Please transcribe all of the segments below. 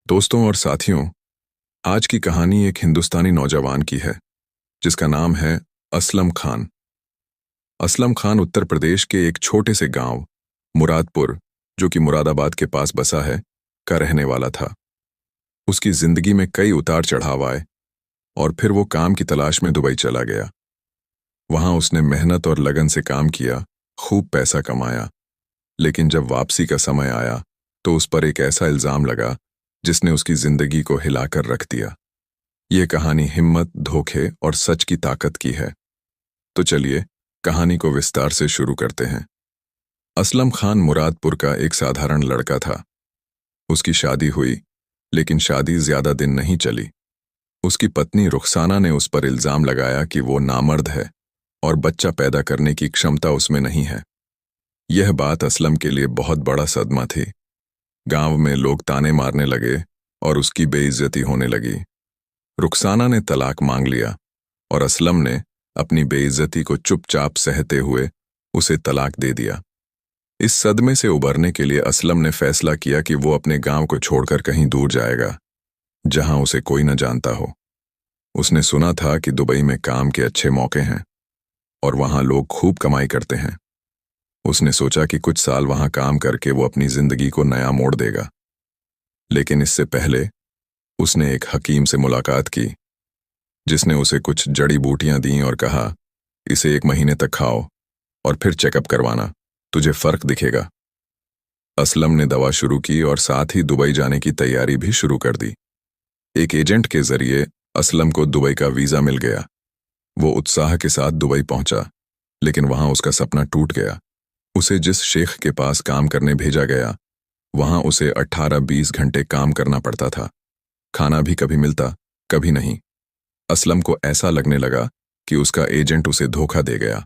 दोस्तों और साथियों, आज की कहानी एक हिंदुस्तानी नौजवान की है जिसका नाम है असलम खान। असलम खान उत्तर प्रदेश के एक छोटे से गांव मुरादपुर, जो कि मुरादाबाद के पास बसा है, का रहने वाला था। उसकी जिंदगी में कई उतार चढ़ाव आए और फिर वो काम की तलाश में दुबई चला गया। वहां उसने मेहनत और लगन से काम किया, खूब पैसा कमाया, लेकिन जब वापसी का समय आया तो उस पर एक ऐसा इल्जाम लगा जिसने उसकी जिंदगी को हिलाकर रख दिया। ये कहानी हिम्मत, धोखे और सच की ताकत की है। तो चलिए कहानी को विस्तार से शुरू करते हैं। असलम खान मुरादपुर का एक साधारण लड़का था। उसकी शादी हुई, लेकिन शादी ज्यादा दिन नहीं चली। उसकी पत्नी रुखसाना ने उस पर इल्जाम लगाया कि वो नामर्द है और बच्चा पैदा करने की क्षमता उसमें नहीं है। यह बात असलम के लिए बहुत बड़ा सदमा थी। गांव में लोग ताने मारने लगे और उसकी बेइज्जती होने लगी। रुखसाना ने तलाक मांग लिया और असलम ने अपनी बेइज्जती को चुपचाप सहते हुए उसे तलाक दे दिया। इस सदमे से उबरने के लिए असलम ने फैसला किया कि वो अपने गांव को छोड़कर कहीं दूर जाएगा, जहां उसे कोई न जानता हो। उसने सुना था कि दुबई में काम के अच्छे मौके हैं और वहां लोग खूब कमाई करते हैं। उसने सोचा कि कुछ साल वहां काम करके वो अपनी जिंदगी को नया मोड़ देगा। लेकिन इससे पहले उसने एक हकीम से मुलाकात की, जिसने उसे कुछ जड़ी बूटियां दी और कहा, इसे 1 महीने तक खाओ और फिर चेकअप करवाना, तुझे फर्क दिखेगा। असलम ने दवा शुरू की और साथ ही दुबई जाने की तैयारी भी शुरू कर दी। एक एजेंट के जरिए असलम को दुबई का वीजा मिल गया। वो उत्साह के साथ दुबई पहुंचा, लेकिन वहां उसका सपना टूट गया। उसे जिस शेख के पास काम करने भेजा गया, वहां उसे 18-20 घंटे काम करना पड़ता था। खाना भी कभी मिलता, कभी नहीं। असलम को ऐसा लगने लगा कि उसका एजेंट उसे धोखा दे गया।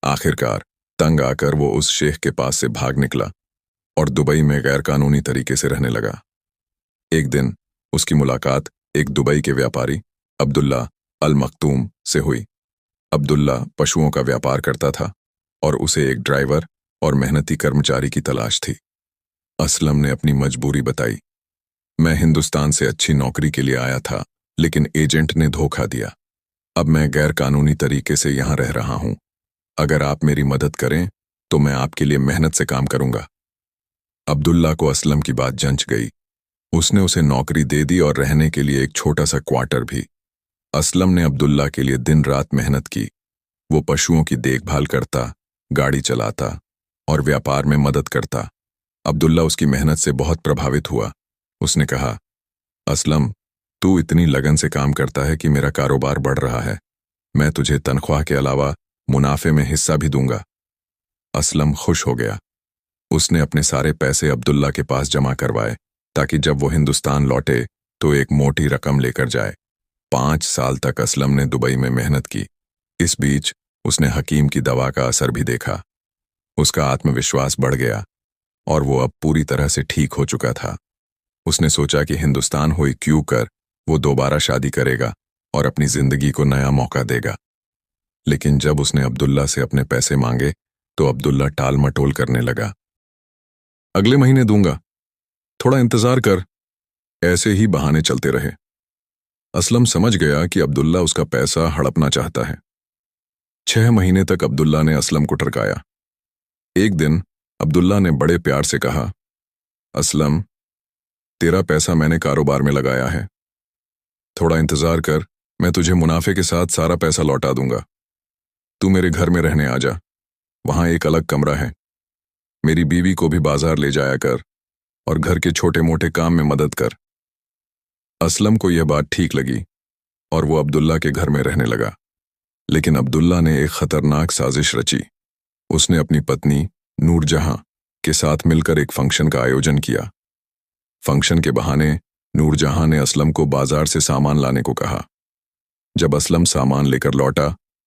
आखिरकार तंग आकर वो उस शेख के पास से भाग निकला और दुबई में गैरकानूनी तरीके से रहने लगा। एक दिन उसकी मुलाकात एक दुबई के व्यापारी अब्दुल्ला अल मखतूम से हुई। अब्दुल्ला पशुओं का व्यापार करता था और उसे एक ड्राइवर और मेहनती कर्मचारी की तलाश थी। असलम ने अपनी मजबूरी बताई। मैं हिंदुस्तान से अच्छी नौकरी के लिए आया था, लेकिन एजेंट ने धोखा दिया। अब मैं गैर कानूनी तरीके से यहां रह रहा हूं। अगर आप मेरी मदद करें तो मैं आपके लिए मेहनत से काम करूंगा। अब्दुल्ला को असलम की बात जंच गई। उसने उसे नौकरी दे दी और रहने के लिए एक छोटा सा क्वार्टर भी। असलम ने अब्दुल्ला के लिए दिन रात मेहनत की। वो पशुओं की देखभाल करता, गाड़ी चलाता और व्यापार में मदद करता। अब्दुल्ला उसकी मेहनत से बहुत प्रभावित हुआ। उसने कहा, असलम, तू इतनी लगन से काम करता है कि मेरा कारोबार बढ़ रहा है। मैं तुझे तनख्वाह के अलावा मुनाफे में हिस्सा भी दूंगा। असलम खुश हो गया। उसने अपने सारे पैसे अब्दुल्ला के पास जमा करवाए ताकि जब वो हिंदुस्तान लौटे तो एक मोटी रकम लेकर जाए। 5 साल तक असलम ने दुबई में मेहनत की। इस बीच उसने हकीम की दवा का असर भी देखा। उसका आत्मविश्वास बढ़ गया और वो अब पूरी तरह से ठीक हो चुका था। उसने सोचा कि हिंदुस्तान हुई क्यों कर वो दोबारा शादी करेगा और अपनी जिंदगी को नया मौका देगा। लेकिन जब उसने अब्दुल्ला से अपने पैसे मांगे तो अब्दुल्ला टाल मटोल करने लगा। अगले महीने दूंगा, थोड़ा इंतजार कर। ऐसे ही बहाने चलते रहे। असलम समझ गया कि अब्दुल्ला उसका पैसा हड़पना चाहता है। 6 महीने तक अब्दुल्ला ने असलम को टरकाया। एक दिन अब्दुल्ला ने बड़े प्यार से कहा, असलम, तेरा पैसा मैंने कारोबार में लगाया है। थोड़ा इंतजार कर, मैं तुझे मुनाफे के साथ सारा पैसा लौटा दूंगा। तू मेरे घर में रहने आ जा। वहां एक अलग कमरा है। मेरी बीवी को भी बाजार ले जाया कर और घर के छोटे मोटे काम में मदद कर। असलम को यह बात ठीक लगी और वो अब्दुल्ला के घर में रहने लगा। लेकिन अब्दुल्ला ने एक खतरनाक साजिश रची। उसने अपनी पत्नी नूरजहां के साथ मिलकर एक फंक्शन का आयोजन किया। फंक्शन के बहाने नूरजहां ने असलम को बाजार से सामान लाने को कहा। जब असलम सामान लेकर लौटा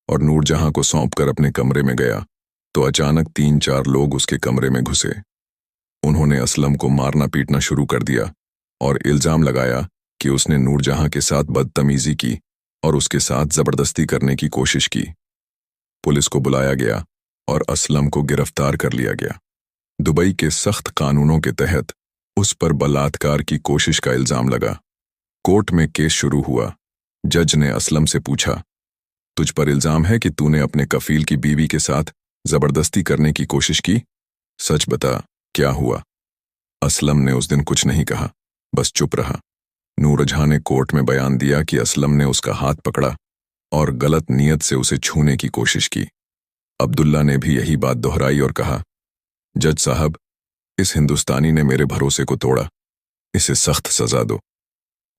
और नूरजहां को सौंपकर अपने कमरे में गया तो अचानक 3-4 लोग उसके कमरे में घुसे। उन्होंने असलम को मारना पीटना शुरू कर दिया और इल्जाम लगाया कि उसने नूरजहां के साथ बदतमीजी की और उसके साथ जबरदस्ती करने की कोशिश की। पुलिस को बुलाया गया और असलम को गिरफ्तार कर लिया गया। दुबई के सख्त कानूनों के तहत उस पर बलात्कार की कोशिश का इल्जाम लगा। कोर्ट में केस शुरू हुआ। जज ने असलम से पूछा, तुझ पर इल्जाम है कि तूने अपने कफील की बीवी के साथ जबरदस्ती करने की कोशिश की? सच बता, क्या हुआ? असलम ने उस दिन कुछ नहीं कहा, बस चुप रहा। नूरजहां ने कोर्ट में बयान दिया कि असलम ने उसका हाथ पकड़ा और गलत नीयत से उसे छूने की कोशिश की। अब्दुल्ला ने भी यही बात दोहराई और कहा, जज साहब, इस हिंदुस्तानी ने मेरे भरोसे को तोड़ा, इसे सख्त सजा दो।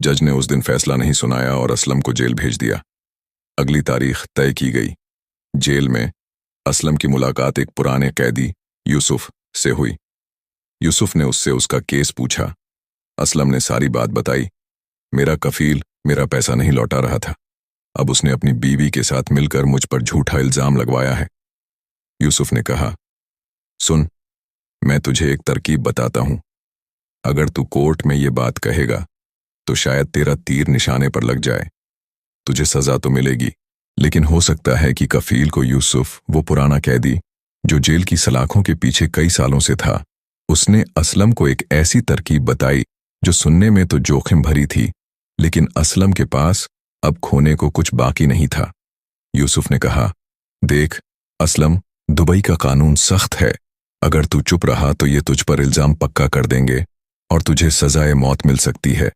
जज ने उस दिन फैसला नहीं सुनाया और असलम को जेल भेज दिया। अगली तारीख तय की गई। जेल में असलम की मुलाकात एक पुराने कैदी यूसुफ से हुई। यूसुफ ने उससे उसका केस पूछा। असलम ने सारी बात बताई। मेरा कफील मेरा पैसा नहीं लौटा रहा था, अब उसने अपनी बीवी के साथ मिलकर मुझ पर झूठा इल्जाम लगवाया है। यूसुफ ने कहा, सुन, मैं तुझे एक तरकीब बताता हूं। अगर तू कोर्ट में ये बात कहेगा तो शायद तेरा तीर निशाने पर लग जाए। तुझे सजा तो मिलेगी, लेकिन हो सकता है कि कफील को यूसुफ, वो पुराना कैदी जो जेल की सलाखों के पीछे कई सालों से था, उसने असलम को एक ऐसी तरकीब बताई जो सुनने में तो जोखिम भरी थी, लेकिन असलम के पास अब खोने को कुछ बाकी नहीं था। यूसुफ ने कहा, देख असलम, दुबई का कानून सख्त है। अगर तू चुप रहा तो ये तुझ पर इल्जाम पक्का कर देंगे और तुझे सजाए मौत मिल सकती है।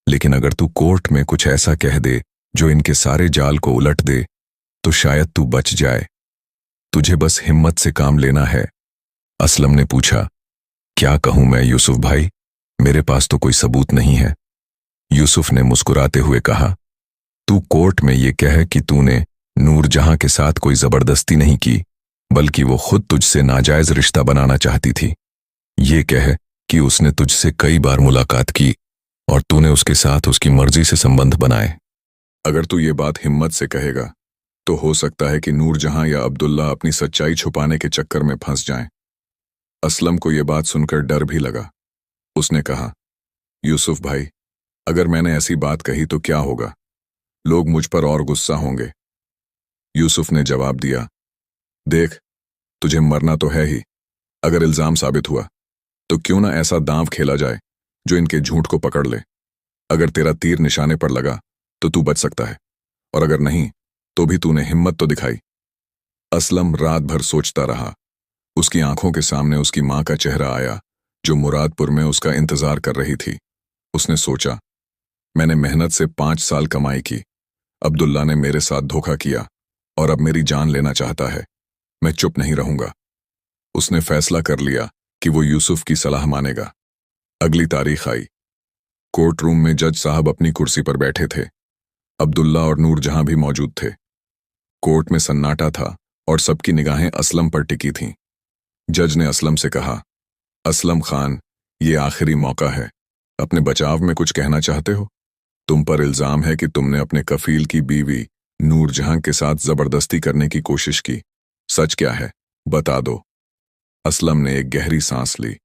लेकिन अगर तू कोर्ट में कुछ ऐसा कह दे जो इनके सारे जाल को उलट दे तो शायद तू बच जाए। तुझे बस हिम्मत से काम लेना है। असलम ने पूछा, क्या कहूं मैं यूसुफ भाई, मेरे पास तो कोई सबूत नहीं है। यूसुफ ने मुस्कुराते हुए कहा, तू कोर्ट में ये कह कि तूने नूरजहां के साथ कोई जबरदस्ती नहीं की, बल्कि वो खुद तुझसे नाजायज रिश्ता बनाना चाहती थी। ये कह कि उसने तुझसे कई बार मुलाकात की और तूने उसके साथ उसकी मर्जी से संबंध बनाए। अगर तू ये बात हिम्मत से कहेगा तो हो सकता है कि नूरजहां या अब्दुल्ला अपनी सच्चाई छुपाने के चक्कर में फंस जाएं। असलम को यह बात सुनकर डर भी लगा। उसने कहा, यूसुफ भाई, अगर मैंने ऐसी बात कही तो क्या होगा? लोग मुझ पर और गुस्सा होंगे। यूसुफ ने जवाब दिया, देख, तुझे मरना तो है ही। अगर इल्जाम साबित हुआ तो क्यों ना ऐसा दांव खेला जाए जो इनके झूठ को पकड़ ले। अगर तेरा तीर निशाने पर लगा तो तू बच सकता है, और अगर नहीं तो भी तूने हिम्मत तो दिखाई। असलम रात भर सोचता रहा। उसकी आंखों के सामने उसकी मां का चेहरा आया जो मुरादपुर में उसका इंतजार कर रही थी। उसने सोचा, मैंने मेहनत से 5 साल कमाई की, अब्दुल्ला ने मेरे साथ धोखा किया और अब मेरी जान लेना चाहता है। मैं चुप नहीं रहूंगा। उसने फैसला कर लिया कि वो यूसुफ की सलाह मानेगा। अगली तारीख आई। कोर्ट रूम में जज साहब अपनी कुर्सी पर बैठे थे। अब्दुल्ला और नूरजहां भी मौजूद थे। कोर्ट में सन्नाटा था और सबकी निगाहें असलम पर टिकी थीं। जज ने असलम से कहा, असलम खान, ये आखिरी मौका है। अपने बचाव में कुछ कहना चाहते हो? तुम पर इल्जाम है कि तुमने अपने कफील की बीवी नूरजहां के साथ जबरदस्ती करने की कोशिश की। सच क्या है? बता दो। असलम ने एक गहरी सांस ली।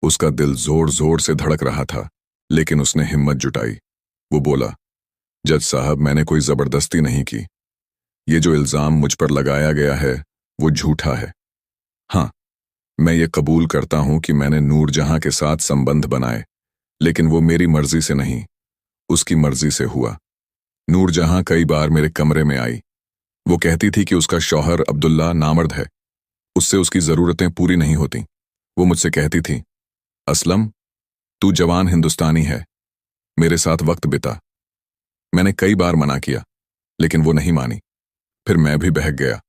उसका दिल जोर जोर से धड़क रहा था, लेकिन उसने हिम्मत जुटाई। वो बोला, जज साहब, मैंने कोई जबरदस्ती नहीं की। ये जो इल्जाम मुझ पर लगाया गया है वो झूठा है। हाँ, मैं ये कबूल करता हूं कि मैंने नूरजहां के साथ संबंध बनाए, लेकिन वो मेरी मर्जी से नहीं, उसकी मर्जी से हुआ। नूरजहां कई बार मेरे कमरे में आई। वो कहती थी कि उसका शौहर अब्दुल्ला नामर्द है, उससे उसकी जरूरतें पूरी नहीं होती। वो मुझसे कहती थी, असलम, तू जवान हिंदुस्तानी है, मेरे साथ वक्त बिता। मैंने कई बार मना किया, लेकिन वो नहीं मानी। फिर मैं भी बहक गया।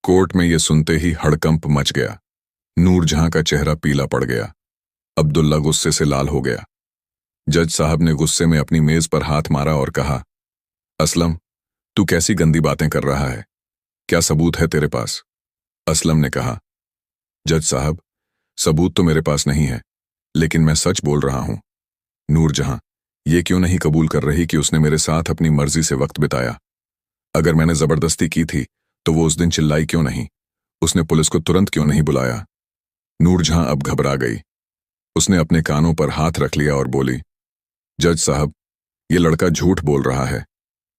कोर्ट में ये सुनते ही हड़कंप मच गया। नूरजहां का चेहरा पीला पड़ गया। अब्दुल्ला गुस्से से लाल हो गया। जज साहब ने गुस्से में अपनी मेज पर हाथ मारा और कहा, असलम, तू कैसी गंदी बातें कर रहा है? क्या सबूत है तेरे पास? असलम ने कहा, जज साहब, सबूत तो मेरे पास नहीं है, लेकिन मैं सच बोल रहा हूं। नूरजहां ये क्यों नहीं कबूल कर रही कि उसने मेरे साथ अपनी मर्जी से वक्त बिताया? अगर मैंने जबरदस्ती की थी तो वो उस दिन चिल्लाई क्यों नहीं? उसने पुलिस को तुरंत क्यों नहीं बुलाया? नूरजहां अब घबरा गई। उसने अपने कानों पर हाथ रख लिया और बोली, जज साहब, ये लड़का झूठ बोल रहा है।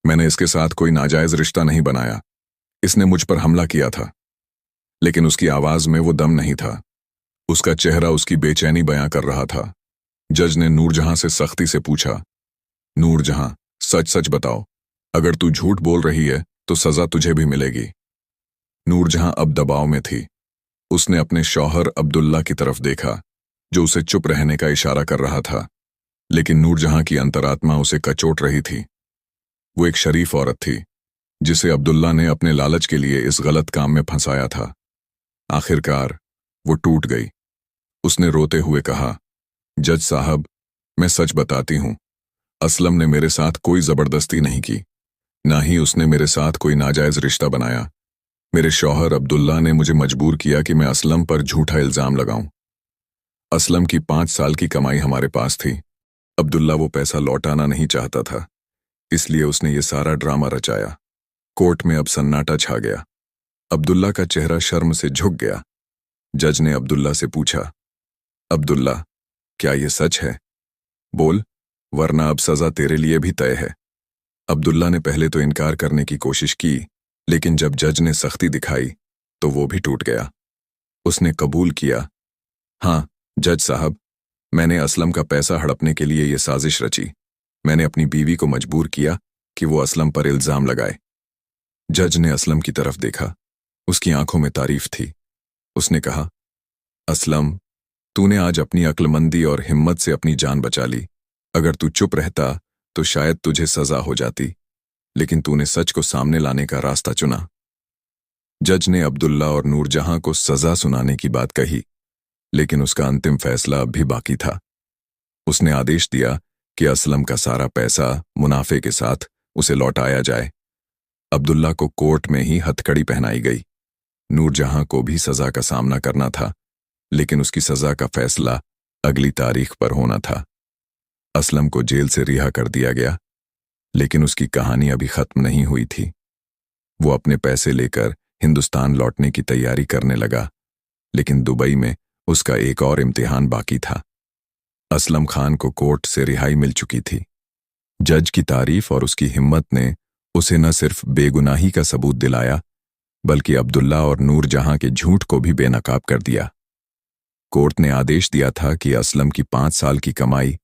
मैंने इसके साथ कोई नाजायज रिश्ता नहीं बनाया। इसने मुझ पर हमला किया था। लेकिन उसकी आवाज में वो दम नहीं था। उसका चेहरा उसकी बेचैनी बयां कर रहा था। जज ने नूरजहां से सख्ती से पूछा, नूरजहां, सच सच बताओ, अगर तू झूठ बोल रही है तो सजा तुझे भी मिलेगी। नूरजहां अब दबाव में थी। उसने अपने शौहर अब्दुल्ला की तरफ देखा, जो उसे चुप रहने का इशारा कर रहा था, लेकिन नूरजहां की अंतरात्मा उसे कचोट रही थी। वो एक शरीफ औरत थी, जिसे अब्दुल्ला ने अपने लालच के लिए इस गलत काम में फंसाया था। आखिरकार वो टूट गई। उसने रोते हुए कहा, जज साहब, मैं सच बताती हूं, असलम ने मेरे साथ कोई जबरदस्ती नहीं की, ना ही उसने मेरे साथ कोई नाजायज रिश्ता बनाया। मेरे शौहर अब्दुल्ला ने मुझे मजबूर किया कि मैं असलम पर झूठा इल्जाम लगाऊं। असलम की 5 साल की कमाई हमारे पास थी। अब्दुल्ला वो पैसा लौटाना नहीं चाहता था, इसलिए उसने ये सारा ड्रामा रचाया। कोर्ट में अब सन्नाटा छा गया। अब्दुल्ला का चेहरा शर्म से झुक गया। जज ने अब्दुल्ला से पूछा, अब्दुल्ला, क्या ये सच है? बोल, वरना अब सजा तेरे लिए भी तय है। अब्दुल्ला ने पहले तो इनकार करने की कोशिश की, लेकिन जब जज ने सख्ती दिखाई तो वो भी टूट गया। उसने कबूल किया, हाँ जज साहब, मैंने असलम का पैसा हड़पने के लिए ये साजिश रची। मैंने अपनी बीवी को मजबूर किया कि वो असलम पर इल्जाम लगाए। जज ने असलम की तरफ देखा। उसकी आंखों में तारीफ थी। उसने कहा, असलम, तूने आज अपनी अक्लमंदी और हिम्मत से अपनी जान बचा ली। अगर तू चुप रहता तो शायद तुझे सजा हो जाती, लेकिन तूने सच को सामने लाने का रास्ता चुना। जज ने अब्दुल्ला और नूरजहां को सजा सुनाने की बात कही, लेकिन उसका अंतिम फैसला अब भी बाकी था। उसने आदेश दिया कि असलम का सारा पैसा मुनाफे के साथ उसे लौटाया जाए। अब्दुल्ला को कोर्ट में ही हथकड़ी पहनाई गई। नूरजहां को भी सजा का सामना करना था, लेकिन उसकी सजा का फैसला अगली तारीख पर होना था। असलम को जेल से रिहा कर दिया गया, लेकिन उसकी कहानी अभी खत्म नहीं हुई थी। वो अपने पैसे लेकर हिंदुस्तान लौटने की तैयारी करने लगा, लेकिन दुबई में उसका एक और इम्तिहान बाकी था। असलम खान को कोर्ट से रिहाई मिल चुकी थी। जज की तारीफ और उसकी हिम्मत ने उसे न सिर्फ बेगुनाही का सबूत दिलाया, बल्कि अब्दुल्ला और नूरजहां के झूठ को भी बेनकाब कर दिया। कोर्ट ने आदेश दिया था कि असलम की 5 साल की कमाई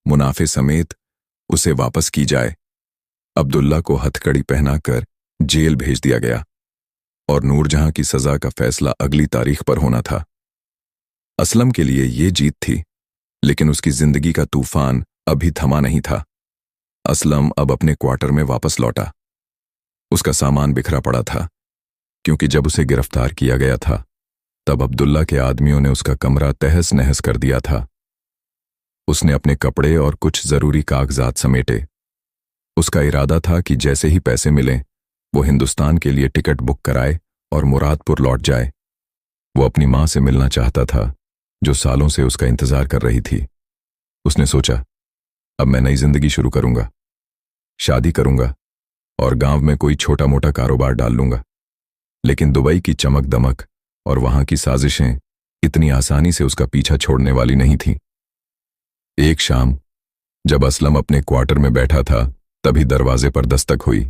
मुनाफे समेत उसे वापस की जाए। अब्दुल्ला को हथकड़ी पहनाकर जेल भेज दिया गया और नूरजहां की सजा का फैसला अगली तारीख पर होना था। असलम के लिए ये जीत थी, लेकिन उसकी जिंदगी का तूफान अभी थमा नहीं था। असलम अब अपने क्वार्टर में वापस लौटा। उसका सामान बिखरा पड़ा था, क्योंकि जब उसे गिरफ्तार किया गया था तब अब्दुल्ला के आदमियों ने उसका कमरा तहस नहस कर दिया था। उसने अपने कपड़े और कुछ जरूरी कागजात समेटे। उसका इरादा था कि जैसे ही पैसे मिलें वो हिंदुस्तान के लिए टिकट बुक कराए और मुरादपुर लौट जाए। वो अपनी मां से मिलना चाहता था, जो सालों से उसका इंतजार कर रही थी। उसने सोचा, अब मैं नई जिंदगी शुरू करूंगा, शादी करूंगा और गांव में कोई छोटा मोटा कारोबार डाल लूंगा। लेकिन दुबई की चमक दमक और वहां की साजिशें इतनी आसानी से उसका पीछा छोड़ने वाली नहीं थीं। एक शाम जब असलम अपने क्वार्टर में बैठा था, तभी दरवाजे पर दस्तक हुई।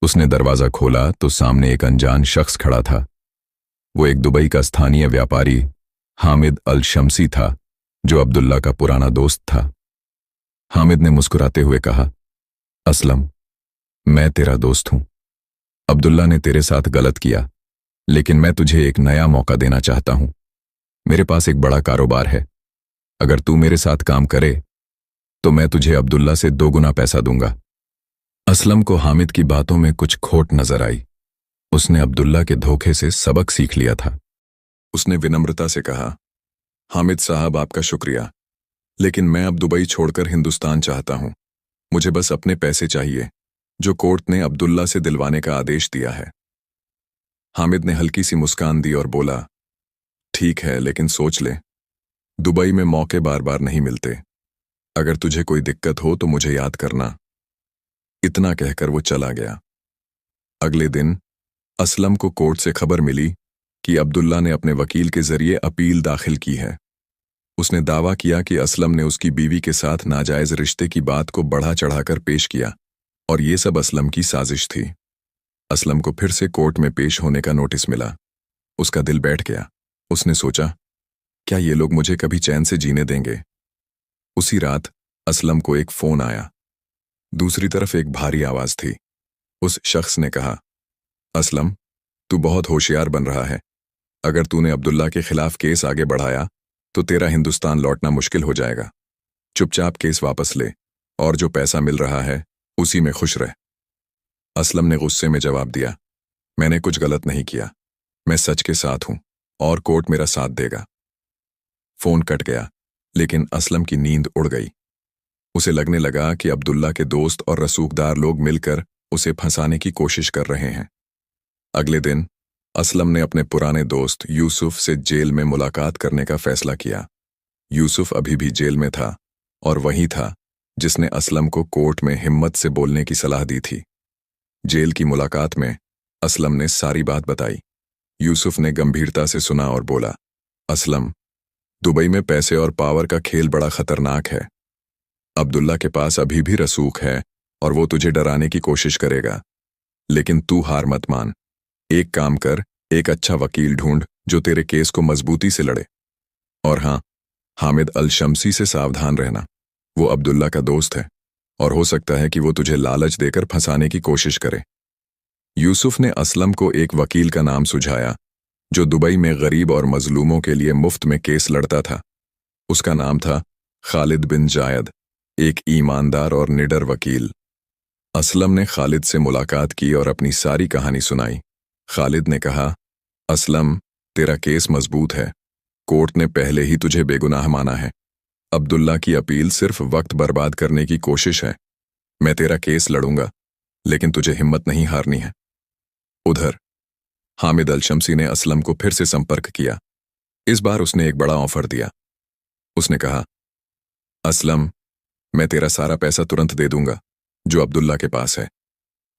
उसने दरवाजा खोला तो सामने एक अनजान शख्स खड़ा था। वो एक दुबई का स्थानीय व्यापारी हामिद अल शम्सी था, जो अब्दुल्ला का पुराना दोस्त था। हामिद ने मुस्कुराते हुए कहा, असलम, मैं तेरा दोस्त हूं। अब्दुल्ला ने तेरे साथ गलत किया, लेकिन मैं तुझे एक नया मौका देना चाहता हूं। मेरे पास एक बड़ा कारोबार है। अगर तू मेरे साथ काम करे तो मैं तुझे अब्दुल्ला से 2 गुना पैसा दूंगा। असलम को हामिद की बातों में कुछ खोट नजर आई। उसने अब्दुल्ला के धोखे से सबक सीख लिया था। उसने विनम्रता से कहा, हामिद साहब, आपका शुक्रिया, लेकिन मैं अब दुबई छोड़कर हिंदुस्तान चाहता हूं। मुझे बस अपने पैसे चाहिए, जो कोर्ट ने अब्दुल्ला से दिलवाने का आदेश दिया है। हामिद ने हल्की सी मुस्कान दी और बोला, ठीक है, लेकिन सोच ले, दुबई में मौके बार बार नहीं मिलते। अगर तुझे कोई दिक्कत हो तो मुझे याद करना। इतना कहकर वो चला गया। अगले दिन असलम को कोर्ट से खबर मिली कि अब्दुल्ला ने अपने वकील के जरिए अपील दाखिल की है। उसने दावा किया कि असलम ने उसकी बीवी के साथ नाजायज रिश्ते की बात को बढ़ा चढ़ाकर पेश किया और ये सब असलम की साजिश थी। असलम को फिर से कोर्ट में पेश होने का नोटिस मिला। उसका दिल बैठ गया। उसने सोचा, क्या ये लोग मुझे कभी चैन से जीने देंगे? उसी रात असलम को एक फोन आया। दूसरी तरफ एक भारी आवाज थी। उस शख्स ने कहा, असलम, तू बहुत होशियार बन रहा है। अगर तूने अब्दुल्ला के खिलाफ केस आगे बढ़ाया तो तेरा हिंदुस्तान लौटना मुश्किल हो जाएगा। चुपचाप केस वापस ले और जो पैसा मिल रहा है उसी में खुश रह। असलम ने गुस्से में जवाब दिया, मैंने कुछ गलत नहीं किया, मैं सच के साथ हूं और कोर्ट मेरा साथ देगा। फोन कट गया, लेकिन असलम की नींद उड़ गई। उसे लगने लगा कि अब्दुल्ला के दोस्त और रसूखदार लोग मिलकर उसे फंसाने की कोशिश कर रहे हैं। अगले दिन असलम ने अपने पुराने दोस्त यूसुफ से जेल में मुलाकात करने का फैसला किया। यूसुफ अभी भी जेल में था और वही था जिसने असलम को कोर्ट में हिम्मत से बोलने की सलाह दी थी। जेल की मुलाकात में असलम ने सारी बात बताई। यूसुफ ने गंभीरता से सुना और बोला, असलम, दुबई में पैसे और पावर का खेल बड़ा खतरनाक है। अब्दुल्ला के पास अभी भी रसूख है और वो तुझे डराने की कोशिश करेगा, लेकिन तू हार मत मान। एक काम कर, एक अच्छा वकील ढूंढ जो तेरे केस को मजबूती से लड़े। और हाँ, हामिद अल शम्सी से सावधान रहना। वो अब्दुल्ला का दोस्त है और हो सकता है कि वो तुझे लालच देकर फंसाने की कोशिश करे। यूसुफ ने असलम को एक वकील का नाम सुझाया जो दुबई में गरीब और मजलूमों के लिए मुफ्त में केस लड़ता था। उसका नाम था खालिद बिन जायद, एक ईमानदार और निडर वकील। असलम ने खालिद से मुलाकात की और अपनी सारी कहानी सुनाई। खालिद ने कहा, असलम, तेरा केस मजबूत है। कोर्ट ने पहले ही तुझे बेगुनाह माना है। अब्दुल्ला की अपील सिर्फ वक्त बर्बाद करने की कोशिश है। मैं तेरा केस लड़ूंगा, लेकिन तुझे हिम्मत नहीं हारनी है। उधर हामिद अल शम्सी ने असलम को फिर से संपर्क किया। इस बार उसने एक बड़ा ऑफर दिया। उसने कहा, असलम, मैं तेरा सारा पैसा तुरंत दे दूंगा जो अब्दुल्ला के पास है।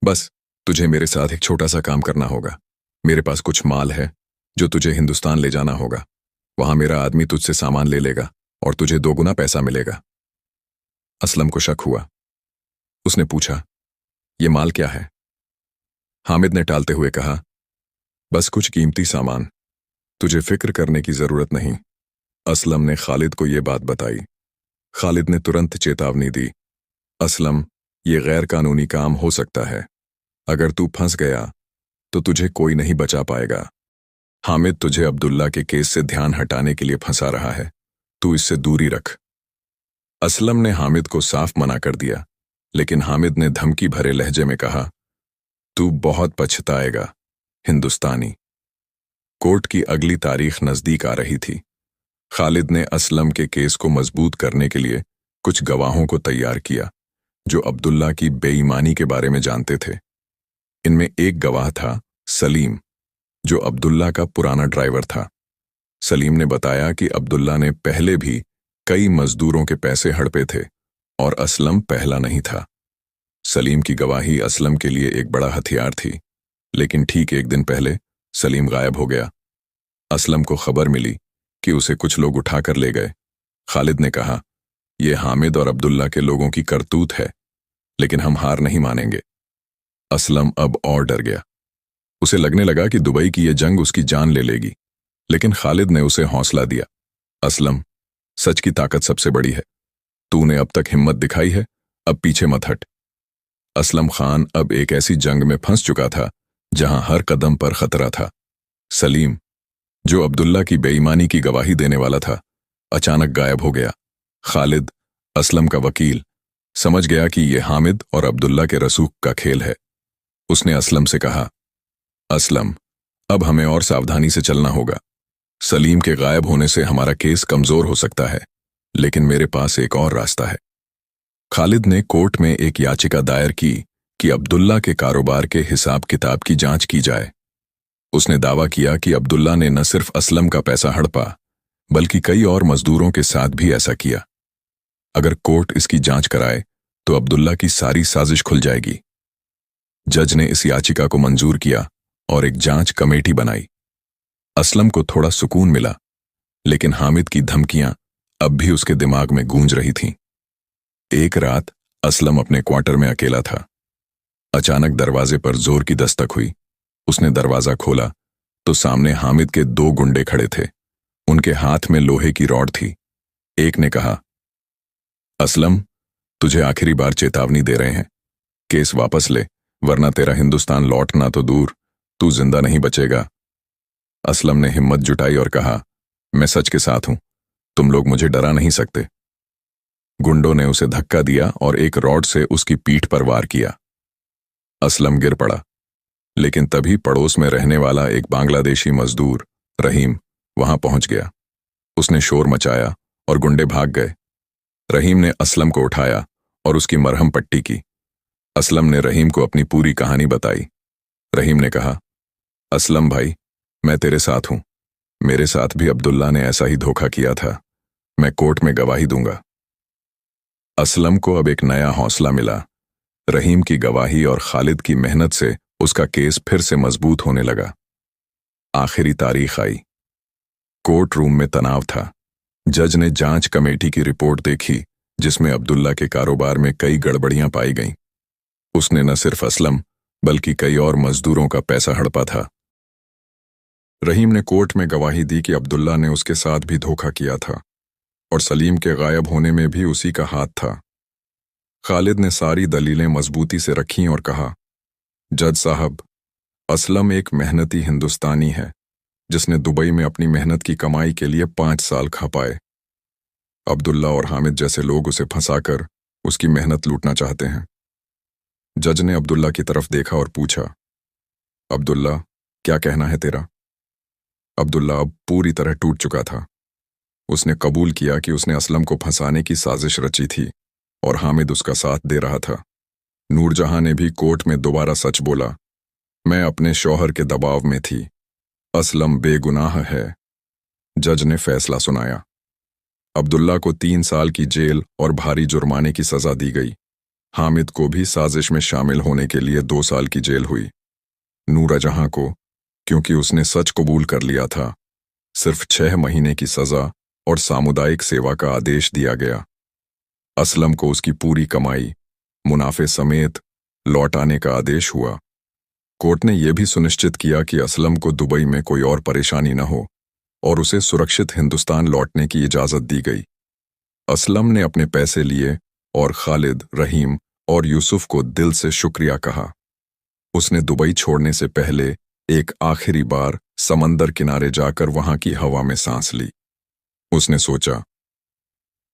बस तुझे मेरे साथ एक छोटा सा काम करना होगा। मेरे पास कुछ माल है जो तुझे हिंदुस्तान ले जाना होगा। वहां मेरा आदमी तुझसे सामान ले लेगा और तुझे 2 गुना पैसा मिलेगा। असलम को शक हुआ। उसने पूछा, ये माल क्या है? हामिद ने टालते हुए कहा, बस कुछ कीमती सामान, तुझे फिक्र करने की जरूरत नहीं। असलम ने खालिद को यह बात बताई। खालिद ने तुरंत चेतावनी दी, असलम, ये गैर कानूनी काम हो सकता है। अगर तू फंस गया तो तुझे कोई नहीं बचा पाएगा। हामिद तुझे अब्दुल्ला के केस से ध्यान हटाने के लिए फंसा रहा है, तू इससे दूरी रख। असलम ने हामिद को साफ मना कर दिया, लेकिन हामिद ने धमकी भरे लहजे में कहा, तू बहुत पछताएगा, हिंदुस्तानी। कोर्ट की अगली तारीख नजदीक आ रही थी। खालिद ने असलम के केस को मजबूत करने के लिए कुछ गवाहों को तैयार किया जो अब्दुल्ला की बेईमानी के बारे में जानते थे। इनमें एक गवाह था सलीम, जो अब्दुल्ला का पुराना ड्राइवर था। सलीम ने बताया कि अब्दुल्ला ने पहले भी कई मजदूरों के पैसे हड़पे थे और असलम पहला नहीं था। सलीम की गवाही असलम के लिए एक बड़ा हथियार थी, लेकिन ठीक एक दिन पहले सलीम गायब हो गया। असलम को खबर मिली कि उसे कुछ लोग उठाकर ले गए। खालिद ने कहा, यह हामिद और अब्दुल्ला के लोगों की करतूत है, लेकिन हम हार नहीं मानेंगे। असलम अब और डर गया। उसे लगने लगा कि दुबई की यह जंग उसकी जान ले लेगी, लेकिन खालिद ने उसे हौसला दिया, असलम, सच की ताकत सबसे बड़ी है। तूने अब तक हिम्मत दिखाई है, अब पीछे मत हट। असलम खान अब एक ऐसी जंग में फंस चुका था जहां हर कदम पर खतरा था। सलीम, जो अब्दुल्ला की बेईमानी की गवाही देने वाला था, अचानक गायब हो गया। खालिद, असलम का वकील, समझ गया कि यह हामिद और अब्दुल्ला के रसूख का खेल है। उसने असलम से कहा, असलम, अब हमें और सावधानी से चलना होगा। सलीम के गायब होने से हमारा केस कमजोर हो सकता है, लेकिन मेरे पास एक और रास्ता है। खालिद ने कोर्ट में एक याचिका दायर की कि अब्दुल्ला के कारोबार के हिसाब किताब की जांच की जाए। उसने दावा किया कि अब्दुल्ला ने न सिर्फ असलम का पैसा हड़पा, बल्कि कई और मजदूरों के साथ भी ऐसा किया। अगर कोर्ट इसकी जांच कराए तो अब्दुल्ला की सारी साजिश खुल जाएगी। जज ने इस याचिका को मंजूर किया और एक जांच कमेटी बनाई। असलम को थोड़ा सुकून मिला, लेकिन हामिद की धमकियां अब भी उसके दिमाग में गूंज रही थीं। एक रात असलम अपने क्वार्टर में अकेला था। अचानक दरवाजे पर जोर की दस्तक हुई। उसने दरवाजा खोला तो सामने हामिद के 2 गुंडे खड़े थे। उनके हाथ में लोहे की रॉड थी। एक ने कहा, असलम, तुझे आखिरी बार चेतावनी दे रहे हैं। केस वापस ले, वरना तेरा हिंदुस्तान लौटना तो दूर, तू जिंदा नहीं बचेगा। असलम ने हिम्मत जुटाई और कहा, मैं सच के साथ हूं, तुम लोग मुझे डरा नहीं सकते। गुंडों ने उसे धक्का दिया और एक रॉड से उसकी पीठ पर वार किया। असलम गिर पड़ा, लेकिन तभी पड़ोस में रहने वाला एक बांग्लादेशी मजदूर रहीम वहां पहुंच गया। उसने शोर मचाया और गुंडे भाग गए। रहीम ने असलम को उठाया और उसकी मरहम पट्टी की। असलम ने रहीम को अपनी पूरी कहानी बताई। रहीम ने कहा, असलम भाई, मैं तेरे साथ हूं। मेरे साथ भी अब्दुल्ला ने ऐसा ही धोखा किया था। मैं कोर्ट में गवाही दूंगा। असलम को अब एक नया हौसला मिला। रहीम की गवाही और खालिद की मेहनत से उसका केस फिर से मजबूत होने लगा। आखिरी तारीख आई। कोर्ट रूम में तनाव था। जज ने जांच कमेटी की रिपोर्ट देखी, जिसमें अब्दुल्ला के कारोबार में कई गड़बड़ियां पाई गईं। उसने न सिर्फ असलम बल्कि कई और मजदूरों का पैसा हड़पा था। रहीम ने कोर्ट में गवाही दी कि अब्दुल्ला ने उसके साथ भी धोखा किया था और सलीम के गायब होने में भी उसी का हाथ था। खालिद ने सारी दलीलें मजबूती से रखीं और कहा, जज साहब, असलम एक मेहनती हिंदुस्तानी है जिसने दुबई में अपनी मेहनत की कमाई के लिए 5 साल खपाए। अब्दुल्ला और हामिद जैसे लोग उसे फंसाकर उसकी मेहनत लूटना चाहते हैं। जज ने अब्दुल्ला की तरफ देखा और पूछा, अब्दुल्ला, क्या कहना है तेरा? अब्दुल्ला अब पूरी तरह टूट चुका था। उसने कबूल किया कि उसने असलम को फंसाने की साजिश रची थी और हामिद उसका साथ दे रहा था। नूरजहां ने भी कोर्ट में दोबारा सच बोला, मैं अपने शौहर के दबाव में थी, असलम बेगुनाह है। जज ने फैसला सुनाया। अब्दुल्ला को 3 साल की जेल और भारी जुर्माने की सजा दी गई। हामिद को भी साजिश में शामिल होने के लिए 2 साल की जेल हुई। नूरजहां को, क्योंकि उसने सच कबूल कर लिया था, सिर्फ 6 महीने की सजा और सामुदायिक सेवा का आदेश दिया गया। असलम को उसकी पूरी कमाई मुनाफे समेत लौटाने का आदेश हुआ। कोर्ट ने यह भी सुनिश्चित किया कि असलम को दुबई में कोई और परेशानी न हो और उसे सुरक्षित हिंदुस्तान लौटने की इजाजत दी गई। असलम ने अपने पैसे लिए और खालिद, रहीम और यूसुफ को दिल से शुक्रिया कहा। उसने दुबई छोड़ने से पहले एक आखिरी बार समंदर किनारे जाकर वहां की हवा में सांस ली। उसने सोचा,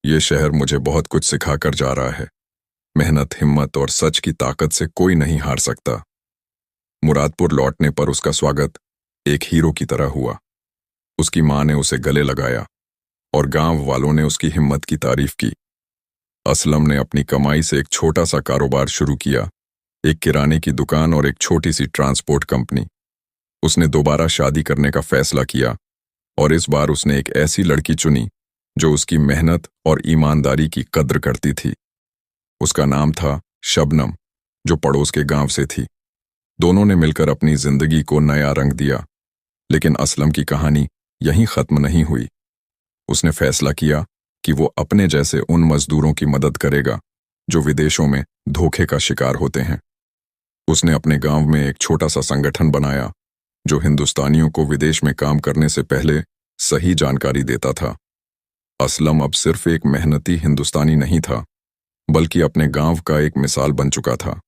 ये शहर मुझे बहुत कुछ सिखाकर जा रहा है। मेहनत, हिम्मत और सच की ताकत से कोई नहीं हार सकता। मुरादपुर लौटने पर उसका स्वागत एक हीरो की तरह हुआ। उसकी मां ने उसे गले लगाया और गांव वालों ने उसकी हिम्मत की तारीफ की। असलम ने अपनी कमाई से एक छोटा सा कारोबार शुरू किया, एक किराने की दुकान और एक छोटी सी ट्रांसपोर्ट कंपनी। उसने दोबारा शादी करने का फैसला किया और इस बार उसने एक ऐसी लड़की चुनी जो उसकी मेहनत और ईमानदारी की कद्र करती थी। उसका नाम था शबनम, जो पड़ोस के गांव से थी। दोनों ने मिलकर अपनी जिंदगी को नया रंग दिया। लेकिन असलम की कहानी यहीं खत्म नहीं हुई। उसने फैसला किया कि वो अपने जैसे उन मजदूरों की मदद करेगा जो विदेशों में धोखे का शिकार होते हैं। उसने अपने गांव में एक छोटा सा संगठन बनाया जो हिंदुस्तानियों को विदेश में काम करने से पहले सही जानकारी देता था। असलम अब सिर्फ एक मेहनती हिंदुस्तानी नहीं था, बल्कि अपने गांव का एक मिसाल बन चुका था।